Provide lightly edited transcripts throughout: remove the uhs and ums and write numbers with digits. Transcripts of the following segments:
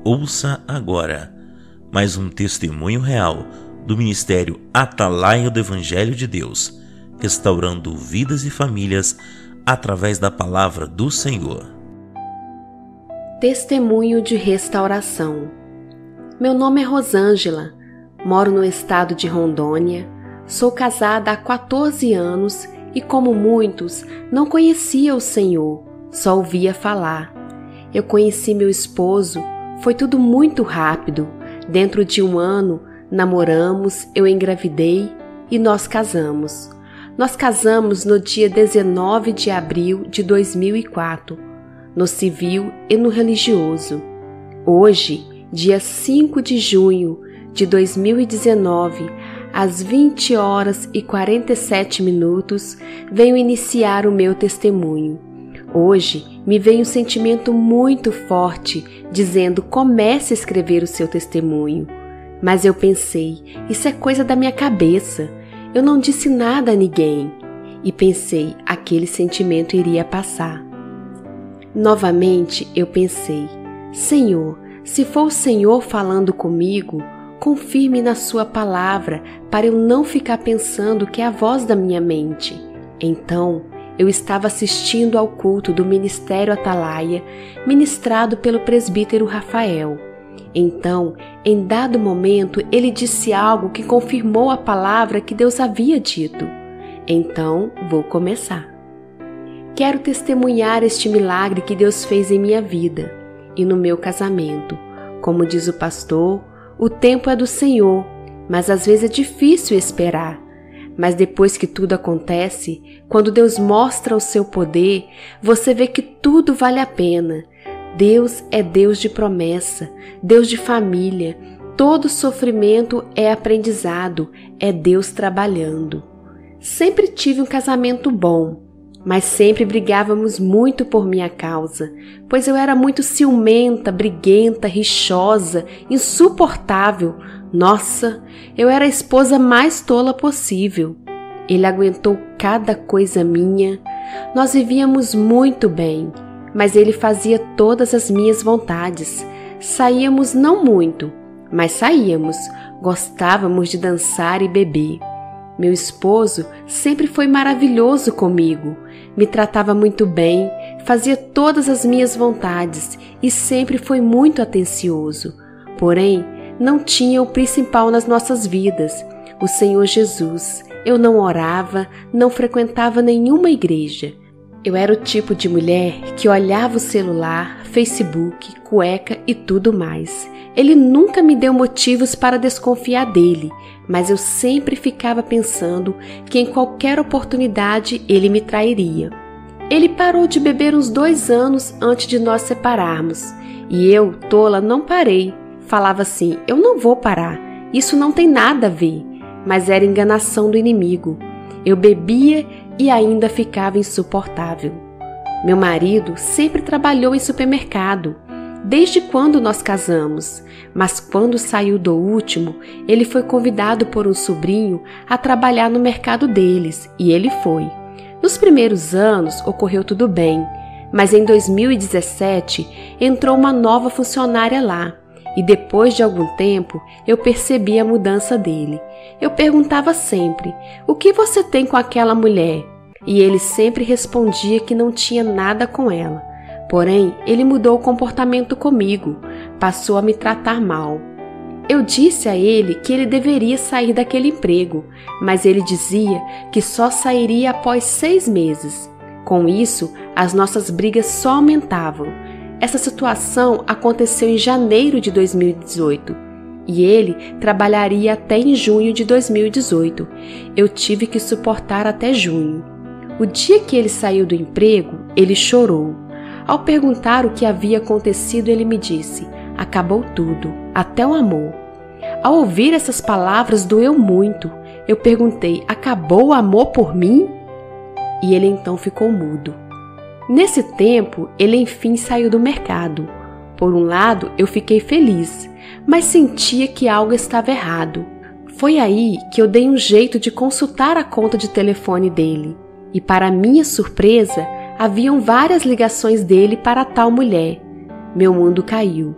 Ouça agora mais um testemunho real do Ministério Atalaia do Evangelho de Deus, restaurando vidas e famílias através da palavra do Senhor. Testemunho de restauração. Meu nome é Rosângela, moro no estado de Rondônia, sou casada há 14 anos e, como muitos, não conhecia o Senhor, só ouvia falar. Eu conheci meu esposo, foi tudo muito rápido. Dentro de um ano, namoramos, eu engravidei e nós casamos. Nós casamos no dia 19 de abril de 2004, no civil e no religioso. Hoje, dia 5 de junho de 2019, às 20 horas e 47 minutos, venho iniciar o meu testemunho. Hoje me veio um sentimento muito forte dizendo: comece a escrever o seu testemunho. Mas eu pensei, isso é coisa da minha cabeça. Eu não disse nada a ninguém. E pensei, aquele sentimento iria passar. Novamente eu pensei: Senhor, se for o Senhor falando comigo, confirme na sua palavra para eu não ficar pensando que é a voz da minha mente. Então, eu estava assistindo ao culto do Ministério Atalaia, ministrado pelo presbítero Rafael. Então, em dado momento, ele disse algo que confirmou a palavra que Deus havia dito. Então, vou começar. Quero testemunhar este milagre que Deus fez em minha vida e no meu casamento. Como diz o pastor, o tempo é do Senhor, mas às vezes é difícil esperar. Mas depois que tudo acontece, quando Deus mostra o seu poder, você vê que tudo vale a pena. Deus é Deus de promessa, Deus de família. Todo sofrimento é aprendizado, é Deus trabalhando. Sempre tive um casamento bom, mas sempre brigávamos muito por minha causa, pois eu era muito ciumenta, briguenta, rixosa, insuportável. Nossa, eu era a esposa mais tola possível. Ele aguentou cada coisa minha. Nós vivíamos muito bem, mas ele fazia todas as minhas vontades. Saíamos não muito, mas saíamos. Gostávamos de dançar e beber. Meu esposo sempre foi maravilhoso comigo. Me tratava muito bem, fazia todas as minhas vontades e sempre foi muito atencioso. Porém, não tinha o principal nas nossas vidas, o Senhor Jesus. Eu não orava, não frequentava nenhuma igreja. Eu era o tipo de mulher que olhava o celular, Facebook, cueca e tudo mais. Ele nunca me deu motivos para desconfiar dele, mas eu sempre ficava pensando que em qualquer oportunidade ele me trairia. Ele parou de beber uns 2 anos antes de nós separarmos, e eu, tola, não parei. Falava assim: eu não vou parar, isso não tem nada a ver, mas era enganação do inimigo. Eu bebia e ainda ficava insuportável. Meu marido sempre trabalhou em supermercado, desde quando nós casamos, mas quando saiu do último, ele foi convidado por um sobrinho a trabalhar no mercado deles, e ele foi. Nos primeiros anos ocorreu tudo bem, mas em 2017 entrou uma nova funcionária lá, e depois de algum tempo eu percebi a mudança dele. Eu perguntava sempre: o que você tem com aquela mulher? E ele sempre respondia que não tinha nada com ela. Porém, ele mudou o comportamento comigo, passou a me tratar mal. Eu disse a ele que ele deveria sair daquele emprego, mas ele dizia que só sairia após 6 meses. Com isso, as nossas brigas só aumentavam. Essa situação aconteceu em janeiro de 2018 e ele trabalharia até em junho de 2018. Eu tive que suportar até junho. O dia que ele saiu do emprego, ele chorou. Ao perguntar o que havia acontecido, ele me disse: acabou tudo, até o amor. Ao ouvir essas palavras, doeu muito. Eu perguntei: acabou o amor por mim? E ele então ficou mudo. Nesse tempo, ele enfim saiu do mercado. Por um lado, eu fiquei feliz, mas sentia que algo estava errado. Foi aí que eu dei um jeito de consultar a conta de telefone dele. E para minha surpresa, haviam várias ligações dele para tal mulher. Meu mundo caiu.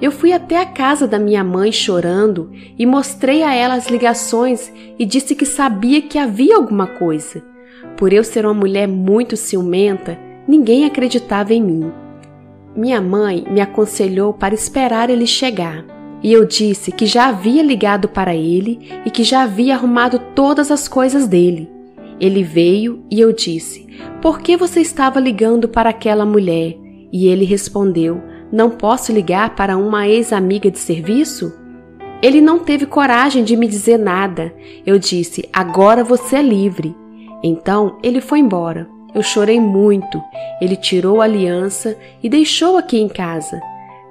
Eu fui até a casa da minha mãe chorando e mostrei a ela as ligações e disse que sabia que havia alguma coisa. Por eu ser uma mulher muito ciumenta, ninguém acreditava em mim. Minha mãe me aconselhou para esperar ele chegar, e eu disse que já havia ligado para ele e que já havia arrumado todas as coisas dele. Ele veio e eu disse: "Por que você estava ligando para aquela mulher?" E ele respondeu: "Não posso ligar para uma ex-amiga de serviço?" Ele não teve coragem de me dizer nada. Eu disse: "Agora você é livre." Então ele foi embora. Eu chorei muito. Ele tirou a aliança e deixou aqui em casa.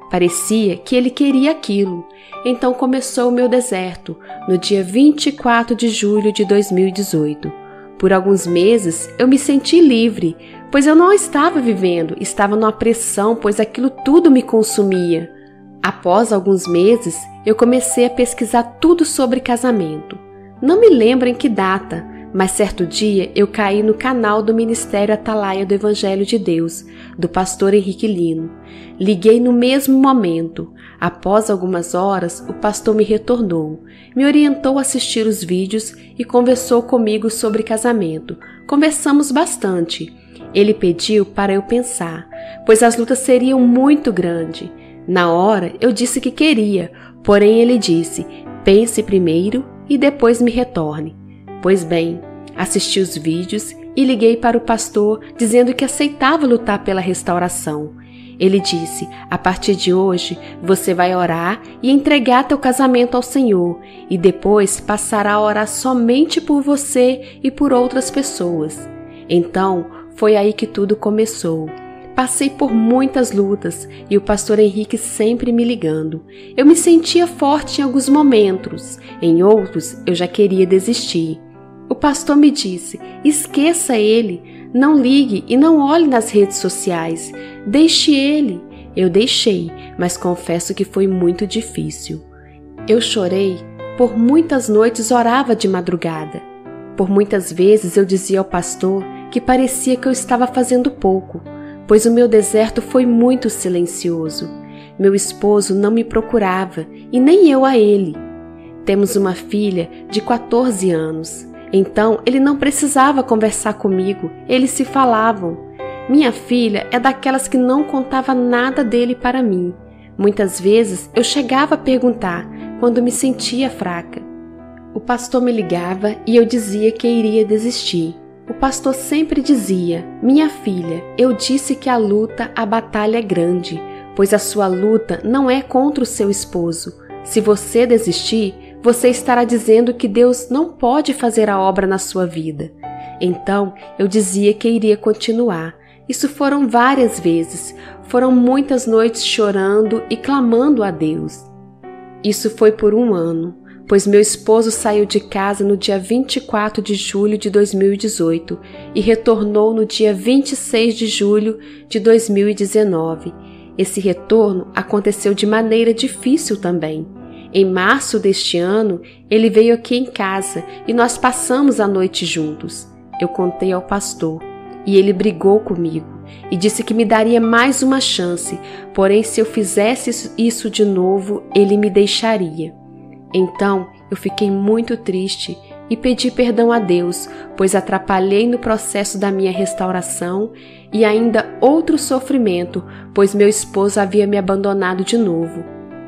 Parecia que ele queria aquilo. Então começou o meu deserto, no dia 24 de julho de 2018. Por alguns meses eu me senti livre, pois eu não estava vivendo, estava numa pressão, pois aquilo tudo me consumia. Após alguns meses, eu comecei a pesquisar tudo sobre casamento. Não me lembro em que data, mas certo dia eu caí no canal do Ministério Atalaia do Evangelho de Deus, do pastor Henrique Lino. Liguei no mesmo momento. Após algumas horas, o pastor me retornou, me orientou a assistir os vídeos e conversou comigo sobre casamento. Conversamos bastante. Ele pediu para eu pensar, pois as lutas seriam muito grandes. Na hora, eu disse que queria, porém ele disse: "Pense primeiro e depois me retorne." Pois bem, assisti os vídeos e liguei para o pastor dizendo que aceitava lutar pela restauração. Ele disse: "A partir de hoje, você vai orar e entregar teu casamento ao Senhor, e depois passará a orar somente por você e por outras pessoas." Então, foi aí que tudo começou. Passei por muitas lutas e o pastor Henrique sempre me ligando. Eu me sentia forte em alguns momentos, em outros eu já queria desistir. O pastor me disse: "Esqueça ele, não ligue e não olhe nas redes sociais, deixe ele." Eu deixei, mas confesso que foi muito difícil. Eu chorei, por muitas noites orava de madrugada. Por muitas vezes eu dizia ao pastor que parecia que eu estava fazendo pouco, pois o meu deserto foi muito silencioso. Meu esposo não me procurava e nem eu a ele. Temos uma filha de 14 anos. Então, ele não precisava conversar comigo, eles se falavam. Minha filha é daquelas que não contava nada dele para mim. Muitas vezes eu chegava a perguntar, quando me sentia fraca. O pastor me ligava e eu dizia que iria desistir. O pastor sempre dizia: "Minha filha, eu disse que a luta, a batalha é grande, pois a sua luta não é contra o seu esposo. Se você desistir, você estará dizendo que Deus não pode fazer a obra na sua vida." Então, eu dizia que iria continuar. Isso foram várias vezes, foram muitas noites chorando e clamando a Deus. Isso foi por 1 ano, pois meu esposo saiu de casa no dia 24 de julho de 2018 e retornou no dia 26 de julho de 2019. Esse retorno aconteceu de maneira difícil também. Em março deste ano, ele veio aqui em casa e nós passamos a noite juntos. Eu contei ao pastor e ele brigou comigo e disse que me daria mais uma chance, porém se eu fizesse isso de novo, ele me deixaria. Então eu fiquei muito triste e pedi perdão a Deus, pois atrapalhei no processo da minha restauração e ainda outro sofrimento, pois meu esposo havia me abandonado de novo.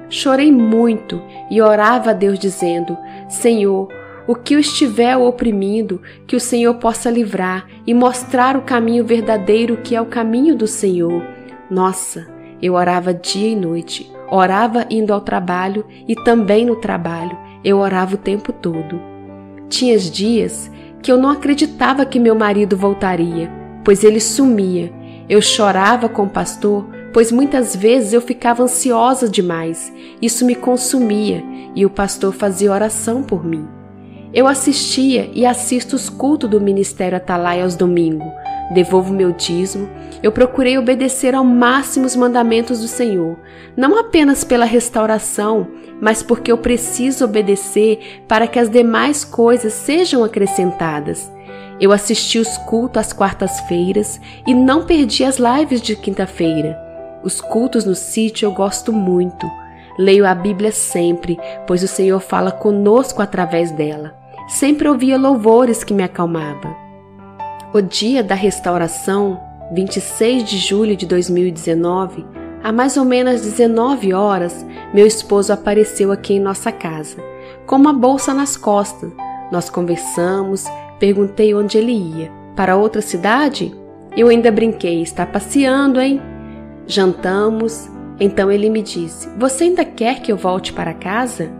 Chorei muito e orava a Deus dizendo: "Senhor, o que o estiver oprimindo, que o Senhor possa livrar e mostrar o caminho verdadeiro que é o caminho do Senhor." Nossa, eu orava dia e noite, orava indo ao trabalho e também no trabalho, eu orava o tempo todo. Tinha dias que eu não acreditava que meu marido voltaria, pois ele sumia. Eu chorava com o pastor, pois muitas vezes eu ficava ansiosa demais. Isso me consumia e o pastor fazia oração por mim. Eu assistia e assisto os cultos do Ministério Atalaia aos domingos. Devolvo meu dízimo. Eu procurei obedecer ao máximo os mandamentos do Senhor, não apenas pela restauração, mas porque eu preciso obedecer para que as demais coisas sejam acrescentadas. Eu assisti os cultos às quartas-feiras e não perdi as lives de quinta-feira. Os cultos no sítio eu gosto muito. Leio a Bíblia sempre, pois o Senhor fala conosco através dela. Sempre ouvia louvores que me acalmavam. O dia da restauração, 26 de julho de 2019, há mais ou menos 19 horas, meu esposo apareceu aqui em nossa casa, com uma bolsa nas costas. Nós conversamos, perguntei onde ele ia. Para outra cidade? Eu ainda brinquei, está passeando, hein? Jantamos, então ele me disse, você ainda quer que eu volte para casa?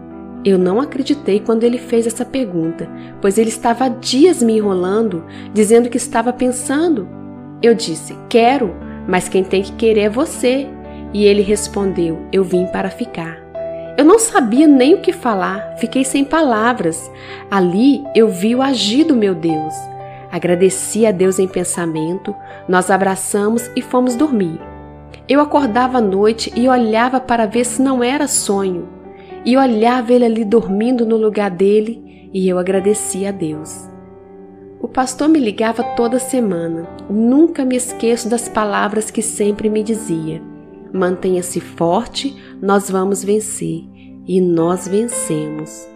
Eu não acreditei quando ele fez essa pergunta, pois ele estava há dias me enrolando, dizendo que estava pensando. Eu disse, quero, mas quem tem que querer é você. E ele respondeu, eu vim para ficar. Eu não sabia nem o que falar, fiquei sem palavras. Ali eu vi o agir do meu Deus. Agradeci a Deus em pensamento, nós abraçamos e fomos dormir. Eu acordava à noite e olhava para ver se não era sonho. E olhava ele ali dormindo no lugar dele e eu agradecia a Deus. O pastor me ligava toda semana. Nunca me esqueço das palavras que sempre me dizia. Mantenha-se forte, nós vamos vencer. E nós vencemos.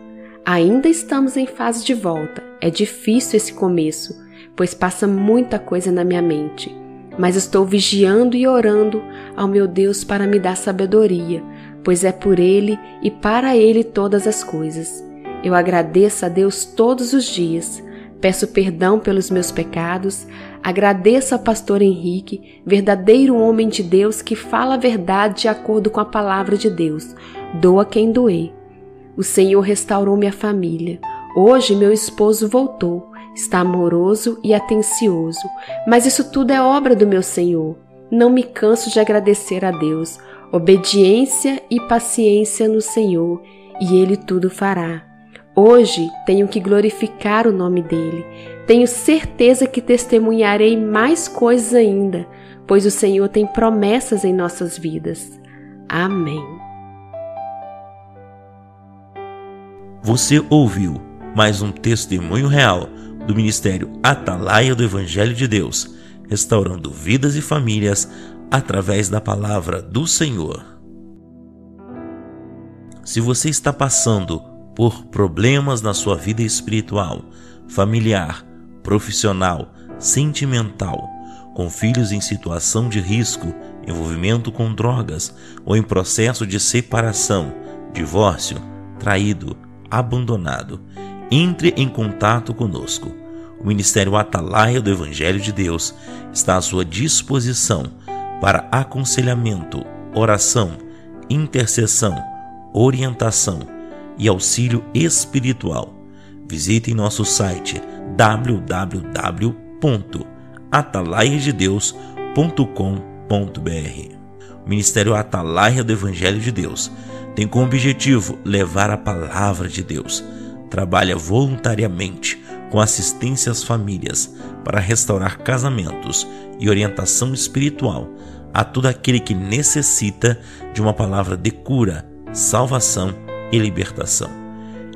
Ainda estamos em fase de volta. É difícil esse começo, pois passa muita coisa na minha mente. Mas estou vigiando e orando ao meu Deus para me dar sabedoria, pois é por Ele e para Ele todas as coisas. Eu agradeço a Deus todos os dias, peço perdão pelos meus pecados, agradeço ao pastor Henrique, verdadeiro homem de Deus que fala a verdade de acordo com a palavra de Deus, doa quem doer. O Senhor restaurou minha família. Hoje meu esposo voltou, está amoroso e atencioso, mas isso tudo é obra do meu Senhor. Não me canso de agradecer a Deus, obediência e paciência no Senhor, e Ele tudo fará. Hoje tenho que glorificar o nome dEle. Tenho certeza que testemunharei mais coisas ainda, pois o Senhor tem promessas em nossas vidas. Amém. Você ouviu mais um testemunho real do Ministério Atalaia do Evangelho de Deus, restaurando vidas e famílias através da palavra do Senhor. Se você está passando por problemas na sua vida espiritual, familiar, profissional, sentimental, com filhos em situação de risco, envolvimento com drogas ou em processo de separação, divórcio, traído, abandonado, entre em contato conosco. O Ministério Atalaia do Evangelho de Deus está à sua disposição para aconselhamento, oração, intercessão, orientação e auxílio espiritual. Visite nosso site www.atalaiadedeus.com.br. O Ministério Atalaia do Evangelho de Deus tem como objetivo levar a palavra de Deus. Trabalha voluntariamente com assistência às famílias para restaurar casamentos e orientação espiritual a todo aquele que necessita de uma palavra de cura, salvação e libertação.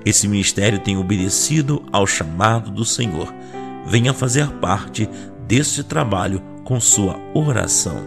Esse ministério tem obedecido ao chamado do Senhor. Venha fazer parte deste trabalho com sua oração.